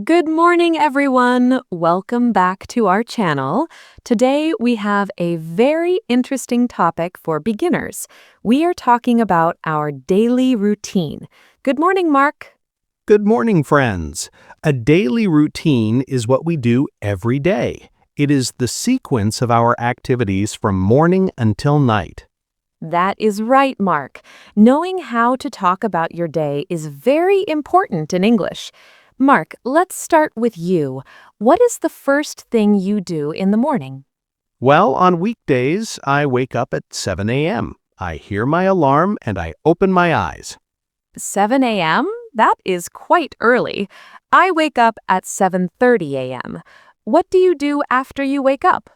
Good morning, everyone. Welcome back to our channel. Today, we have a very interesting topic for beginners. We are talking about our daily routine. Good morning, Mark. Good morning, friends. A daily routine is what we do every day. It is the sequence of our activities from morning until night. That is right, Mark. Knowing how to talk about your day is very important in English. Mark, let's start with you. What is the first thing you do in the morning? Well, on weekdays, I wake up at 7 a.m. I hear my alarm and I open my eyes. 7 a.m.? That is quite early. I wake up at 7:30 a.m. What do you do after you wake up?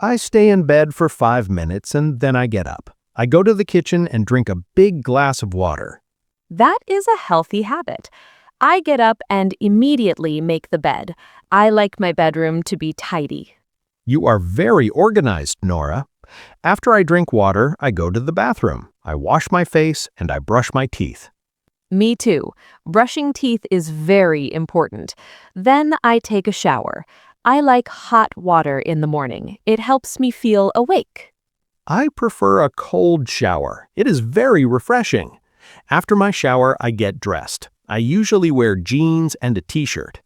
I stay in bed for 5 minutes and then I get up. I go to the kitchen and drink a big glass of water. That is a healthy habit. I get up and immediately make the bed. I like my bedroom to be tidy. You are very organized, Nora. After I drink water, I go to the bathroom. I wash my face and I brush my teeth. Me too. Brushing teeth is very important. Then I take a shower. I like hot water in the morning. It helps me feel awake. I prefer a cold shower. It is very refreshing. After my shower, I get dressed. I usually wear jeans and a t-shirt.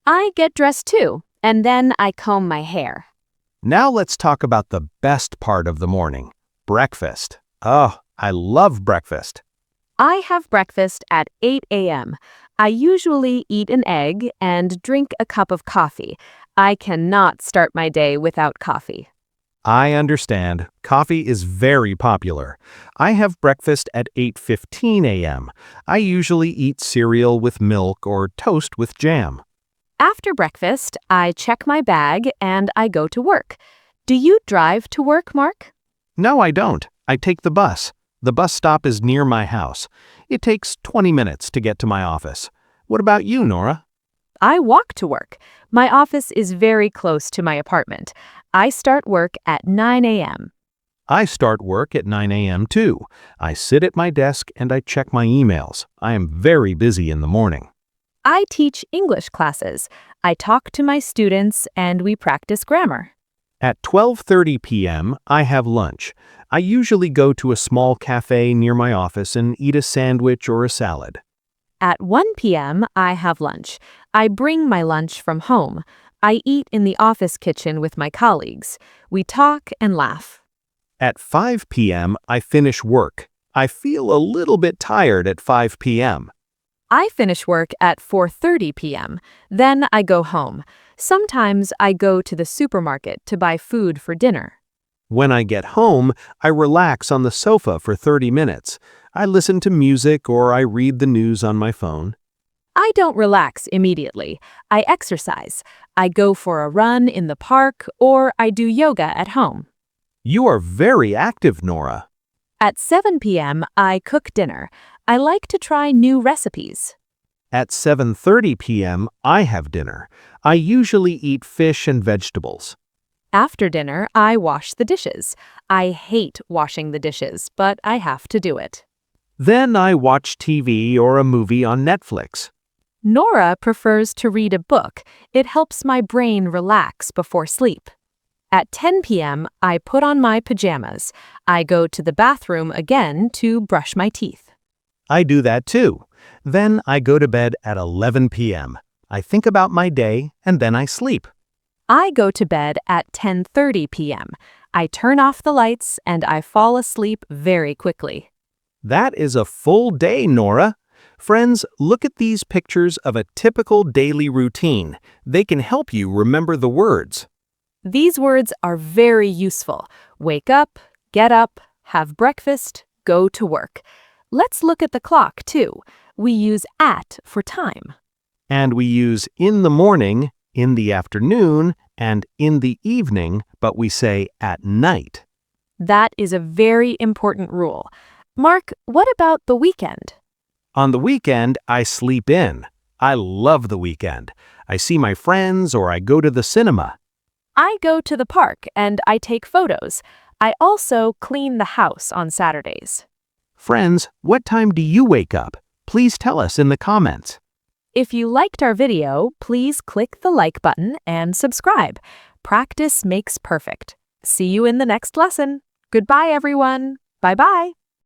I get dressed too, and then I comb my hair. Now let's talk about the best part of the morning, breakfast. Oh, I love breakfast. I have breakfast at 8 a.m. I usually eat an egg and drink a cup of coffee. I cannot start my day without coffee. I understand. Coffee is very popular. I have breakfast at 8:15 a.m. I usually eat cereal with milk or toast with jam. After breakfast, I check my bag and I go to work. Do you drive to work, Mark? No, I don't. I take the bus. The bus stop is near my house. It takes 20 minutes to get to my office. What about you, Nora? I walk to work. My office is very close to my apartment. I start work at 9 a.m. I start work at 9 a.m. too. I sit at my desk and I check my emails. I am very busy in the morning. I teach English classes. I talk to my students and we practice grammar. At 12:30 p.m., I have lunch. I usually go to a small cafe near my office and eat a sandwich or a salad. At 1 p.m., I have lunch. I bring my lunch from home. I eat in the office kitchen with my colleagues. We talk and laugh. At 5 p.m., I finish work. I feel a little bit tired at 5 p.m. I finish work at 4:30 p.m. Then I go home. Sometimes I go to the supermarket to buy food for dinner. When I get home, I relax on the sofa for 30 minutes. I listen to music or I read the news on my phone. I don't relax immediately. I exercise. I go for a run in the park or I do yoga at home. You are very active, Nora. At 7 p.m., I cook dinner. I like to try new recipes. At 7:30 p.m., I have dinner. I usually eat fish and vegetables. After dinner, I wash the dishes. I hate washing the dishes, but I have to do it. Then I watch TV or a movie on Netflix. Nora prefers to read a book. It helps my brain relax before sleep. At 10 p.m., I put on my pajamas. I go to the bathroom again to brush my teeth. I do that too. Then I go to bed at 11 p.m. I think about my day and then I sleep. I go to bed at 10:30 p.m. I turn off the lights and I fall asleep very quickly. That is a full day, Nora. Friends, look at these pictures of a typical daily routine. They can help you remember the words. These words are very useful. Wake up, get up, have breakfast, go to work. Let's look at the clock, too. We use at for time. And we use in the morning, in the afternoon, and in the evening, but we say at night. That is a very important rule. Mark, what about the weekend? On the weekend, I sleep in. I love the weekend. I see my friends or I go to the cinema. I go to the park and I take photos. I also clean the house on Saturdays. Friends, what time do you wake up? Please tell us in the comments. If you liked our video, please click the like button and subscribe. Practice makes perfect. See you in the next lesson. Goodbye, everyone. Bye-bye.